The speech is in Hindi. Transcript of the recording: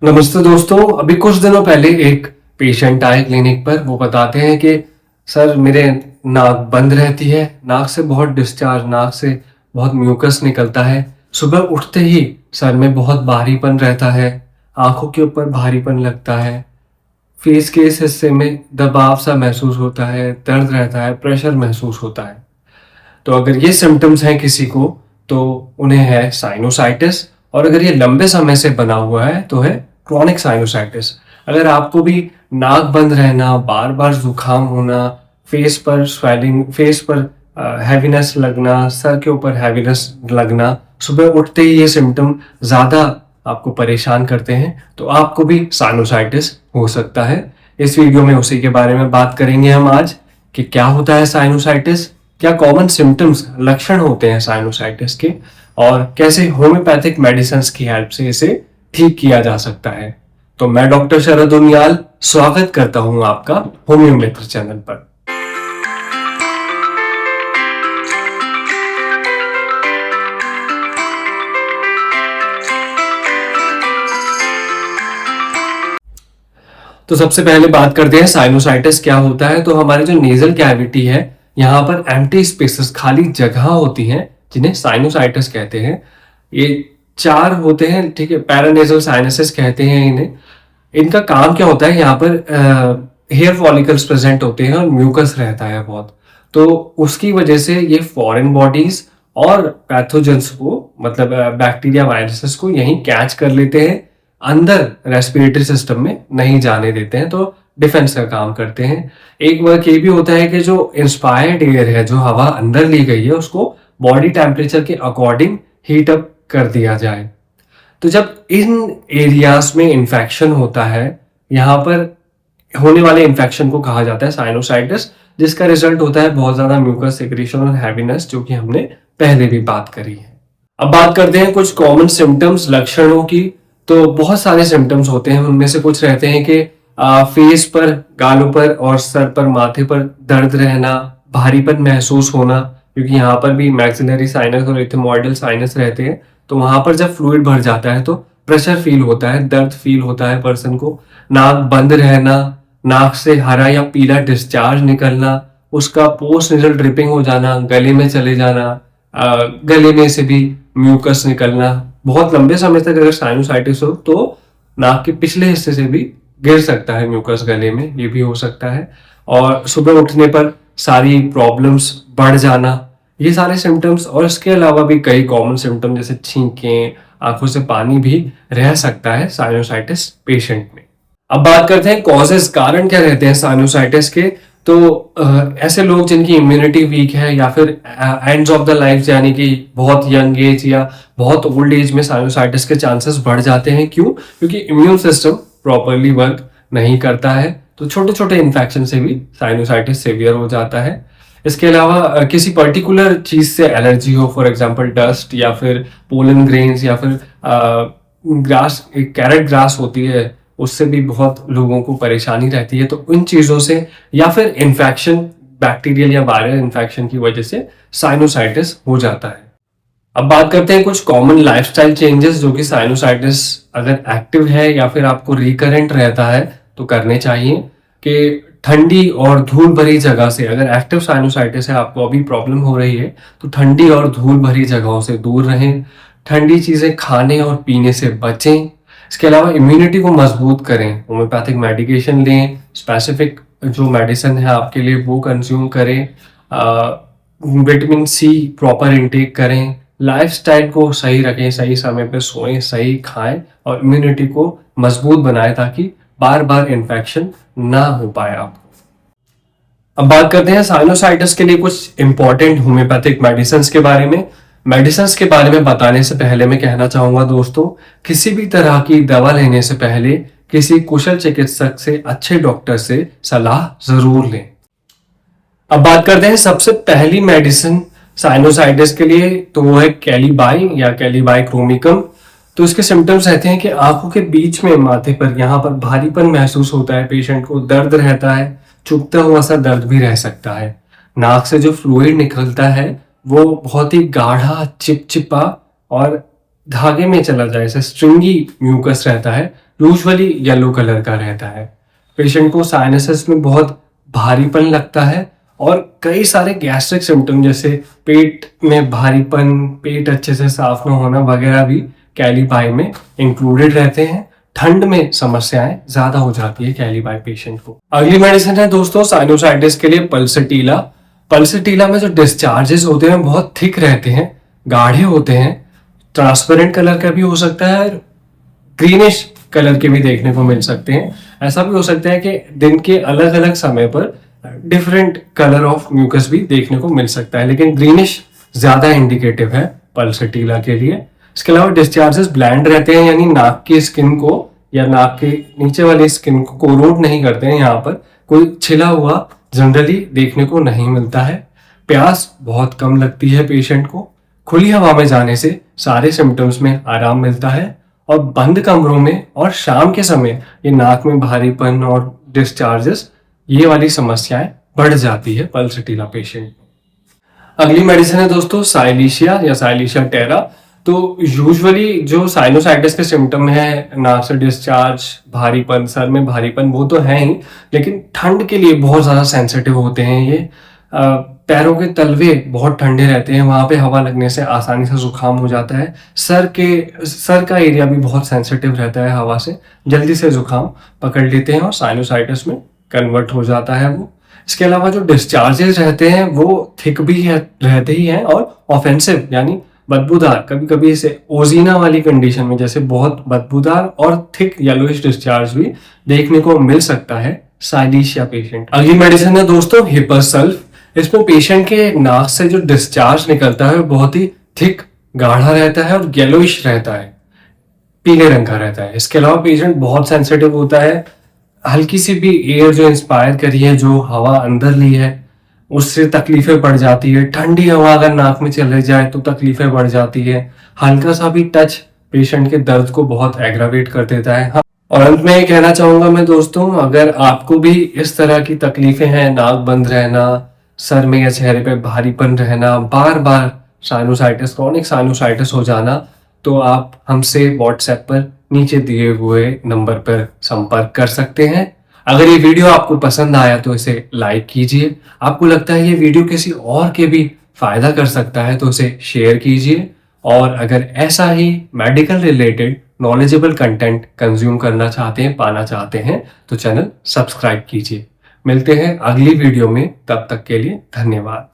नमस्ते दोस्तों। अभी कुछ दिनों पहले एक पेशेंट आए क्लिनिक पर। वो बताते हैं कि सर मेरे नाक बंद रहती है, नाक से बहुत डिस्चार्ज, नाक से बहुत म्यूकस निकलता है। सुबह उठते ही सर में बहुत भारीपन रहता है, आंखों के ऊपर भारीपन लगता है, फेस के इस हिस्से में दबाव सा महसूस होता है, दर्द रहता है, प्रेशर महसूस होता है। तो अगर ये सिम्टम्स हैं किसी को तो उन्हें है साइनोसाइटिस, और अगर ये लंबे समय से बना हुआ है तो है क्रॉनिक साइनोसाइटिस। अगर आपको भी नाक बंद रहना, बार बार जुकाम होना, फेस पर स्वेलिंग, फेस पर हैवीनेस लगना, सर के ऊपर हैवीनेस लगना, सुबह उठते ही ये सिम्टम ज़्यादा आपको परेशान करते हैं, तो आपको भी साइनोसाइटिस हो सकता है। इस वीडियो में उसी के बारे में बात करेंगे हम आज कि क्या होता है साइनोसाइटिस, क्या कॉमन सिम्टम्स, लक्षण होते हैं साइनोसाइटिस के, और कैसे होम्योपैथिक मेडिसिन की हेल्प से इसे ठीक किया जा सकता है। तो मैं डॉक्टर शरद उनियाल स्वागत करता हूं आपका होम्यो मित्र चैनल पर। तो सबसे पहले बात करते हैं साइनोसाइटिस क्या होता है। तो हमारे जो नेजल कैविटी है, यहाँ पर एम्प्टी स्पेसेस, खाली जगह होती हैं, जिन्हें साइनोसाइटिस कहते हैं। ये 4 होते हैं, ठीक है। पैरानेजल साइनसेस कहते हैं इन्हें। इनका काम क्या होता है, यहाँ पर हेयर फॉलिकल्स प्रेजेंट होते हैं और म्यूकस रहता है बहुत। तो उसकी वजह से ये फॉरेन बॉडीज और पैथोजेंस को, मतलब बैक्टीरिया वायरसेस को यहीं कैच कर लेते हैं, अंदर रेस्पिरेटरी सिस्टम में नहीं जाने देते हैं, तो डिफेंस का काम करते हैं। एक वर्क ये भी होता है कि जो इंस्पायर्ड एयर है, जो हवा अंदर ली गई है, उसको बॉडी टेम्परेचर के अकॉर्डिंग हीट अप कर दिया जाए। तो जब इन एरियाज में इन्फेक्शन होता है, यहाँ पर होने वाले इन्फेक्शन को कहा जाता है साइनोसाइटिस, जिसका रिजल्ट होता है बहुत ज्यादा म्यूकस सिक्रीशन और हैवीनेस, जो कि हमने पहले भी बात करी है। अब बात करते हैं कुछ कॉमन सिम्टम्स, लक्षणों की। तो बहुत सारे सिम्टम्स होते हैं, उनमें से कुछ रहते हैं कि फेस पर, गालों पर और सर पर, माथे पर दर्द रहना, भारीपन महसूस होना, क्योंकि यहाँ पर भी मैक्सिलरी साइनस और एथमोइडल साइनस रहते हैं। तो वहां पर जब फ्लूइड भर जाता है तो प्रेशर फील होता है, दर्द फील होता है पर्सन को। नाक बंद रहना, नाक से हरा या पीला डिस्चार्ज निकलना, उसका पोस्ट नेजल ड्रिपिंग हो जाना, गले में चले जाना, गले में से भी म्यूकस निकलना। बहुत लंबे समय तक अगर साइनोसाइटिस हो तो नाक के पिछले हिस्से से भी गिर सकता है म्यूकस गले में, ये भी हो सकता है। और सुबह उठने पर सारी प्रॉब्लम्स बढ़ जाना, ये सारे सिम्टम्स। और इसके अलावा भी कई कॉमन सिम्टम जैसे छींकें, आंखों से पानी भी रह सकता है साइनोसाइटिस पेशेंट में। अब बात करते हैं कॉजेस, कारण क्या रहते हैं साइनोसाइटिस के। तो ऐसे लोग जिनकी इम्यूनिटी वीक है, या फिर एंड्स ऑफ द लाइफ, यानी कि बहुत यंग एज या बहुत ओल्ड एज में साइनोसाइटिस के चांसेस बढ़ जाते हैं। क्यों? क्योंकि इम्यून सिस्टम प्रॉपरली वर्क नहीं करता है, तो छोटे छोटे इन्फेक्शन से भी साइनोसाइटिस सीवियर हो जाता है। इसके अलावा किसी पर्टिकुलर चीज से एलर्जी हो, फॉर एग्जांपल डस्ट, या फिर पोलन ग्रेन्स, या फिर ग्रास, कैरेट ग्रास होती है, उससे भी बहुत लोगों को परेशानी रहती है। तो इन चीजों से, या फिर इन्फेक्शन, बैक्टीरियल या वायरल इन्फेक्शन की वजह से साइनोसाइटिस हो जाता है। अब बात करते हैं कुछ कॉमन लाइफस्टाइल चेंजेस जो कि साइनोसाइटिस अगर एक्टिव है या फिर आपको रिकरेंट रहता है तो करने चाहिए। कि ठंडी और धूल भरी जगह से, अगर एक्टिव साइनोसाइटिस है, आपको अभी प्रॉब्लम हो रही है, तो ठंडी और धूल भरी जगहों से दूर रहें। ठंडी चीजें खाने और पीने से बचें। इसके अलावा इम्यूनिटी को मजबूत करें, होम्योपैथिक मेडिकेशन लें, स्पेसिफिक जो मेडिसिन है आपके लिए वो कंज्यूम करें, विटामिन सी प्रॉपर इंटेक करें, लाइफस्टाइल को सही रखें, सही समय पे सोएं, सही खाएं, और इम्यूनिटी को मजबूत बनाएं ताकि बार बार इन्फेक्शन ना हो पाए आपको। अब बात करते हैं साइनोसाइटिस के लिए कुछ इंपॉर्टेंट होम्योपैथिक मेडिसिन के बारे में। मेडिसिन के बारे में बताने से पहले मैं कहना चाहूंगा दोस्तों, किसी भी तरह की दवा लेने से पहले किसी कुशल चिकित्सक से, अच्छे डॉक्टर से सलाह जरूर लें। अब बात करते हैं सबसे पहली मेडिसिन साइनोसाइटिस के लिए, तो वो है कैलीबाई या कैलीबाई क्रोमिकम। तो इसके सिम्टम्स रहते हैं कि आंखों के बीच में, माथे पर, यहाँ पर भारीपन महसूस होता है पेशेंट को, दर्द रहता है, चुभता हुआ सा दर्द भी रह सकता है। नाक से जो फ्लूइड निकलता है वो बहुत ही गाढ़ा, चिपचिपा और धागे में चला जाए, ऐसे स्ट्रिंगी म्यूकस रहता है, यूजुअली येलो कलर का रहता है। पेशेंट को साइनसेस में बहुत भारीपन लगता है और कई सारे गैस्ट्रिक सिम्टम जैसे पेट में भारीपन, पेट अच्छे से साफ न होना वगैरह भी कैलीबाई में इंक्लूडेड रहते हैं। ठंड में समस्याएं ज्यादा हो जाती है कैलीबाई पेशेंट को। अगली मेडिसिन है दोस्तों साइनोसाइटिस के लिए पल्सटीला। पल्सटीला में जो डिस्चार्जेस होते हैं बहुत थिक रहते हैं, गाढ़े होते हैं, ट्रांसपेरेंट कलर का भी हो सकता है, ग्रीनिश कलर के भी देखने को मिल सकते हैं। ऐसा भी हो सकता है कि दिन के अलग अलग समय पर डिफरेंट कलर ऑफ म्यूकस भी देखने को मिल सकता है, लेकिन ग्रीनिश ज्यादा इंडिकेटिव है पल्सटीला के लिए। इसके अलावा डिस्चार्जेस ब्लैंड रहते हैं, यानी नाक की स्किन को या नाक के नीचे वाली स्किन को कोरोड नहीं करते हैं। यहाँ पर कोई छिला हुआ जनरली देखने को नहीं मिलता है। प्यास बहुत कम लगती है पेशेंट को। खुली हवा में जाने से सारे सिम्टम्स में आराम मिलता है और बंद कमरों में और शाम के समय ये नाक में भारीपन और डिस्चार्जेस, ये वाली समस्याएं बढ़ जाती है पल्सटीला पेशेंट। अगली मेडिसिन है दोस्तों साइलीशिया या साइलीशिया टेरा। तो यूजुअली जो साइनोसाइटिस के सिम्टम है, नाक से डिस्चार्ज, भारीपन, सर में भारीपन, वो तो है ही, लेकिन ठंड के लिए बहुत ज़्यादा सेंसिटिव होते हैं ये। पैरों के तलवे बहुत ठंडे रहते हैं, वहाँ पे हवा लगने से आसानी से जुकाम हो जाता है। सर का एरिया भी बहुत सेंसिटिव रहता है, हवा से जल्दी से जुकाम पकड़ लेते हैं और साइनोसाइटिस में कन्वर्ट हो जाता है वो। इसके अलावा जो डिस्चार्जेस रहते हैं वो थिक भी रहते ही हैं और ऑफेंसिव यानी बदबूदार। कभी कभी इसे ओजीना वाली कंडीशन में जैसे बहुत बदबूदार और थिक येलोइश डिस्चार्ज भी देखने को मिल सकता है साइलीशिया पेशेंट। अगली मेडिसिन है दोस्तों हिपरसल्फ। इसमें पेशेंट के नाक से जो डिस्चार्ज निकलता है बहुत ही थिक, गाढ़ा रहता है और येलोइश रहता है, पीले रंग का रहता है। इसके अलावा पेशेंट बहुत सेंसिटिव होता है। हल्की सी भी एयर जो इंस्पायर करी है, जो हवा अंदर ली है, उससे तकलीफें बढ़ जाती है। ठंडी हवा अगर नाक में चले जाए तो तकलीफें बढ़ जाती है। हल्का सा भी टच पेशेंट के दर्द को बहुत एग्रावेट कर देता है। हाँ, और अंत में ये कहना चाहूंगा मैं दोस्तों, अगर आपको भी इस तरह की तकलीफें हैं, नाक बंद रहना, सर में या चेहरे पे भारीपन रहना, बार बार साइनोसाइटिस, क्रॉनिक साइनोसाइटिस हो जाना, तो आप हमसे व्हाट्सएप पर नीचे दिए हुए नंबर पर संपर्क कर सकते हैं। अगर ये वीडियो आपको पसंद आया तो इसे लाइक कीजिए। आपको लगता है ये वीडियो किसी और के भी फायदा कर सकता है तो इसे शेयर कीजिए। और अगर ऐसा ही medical related knowledgeable content consume करना चाहते हैं, पाना चाहते हैं, तो चैनल सब्सक्राइब कीजिए। मिलते हैं अगली वीडियो में, तब तक के लिए धन्यवाद।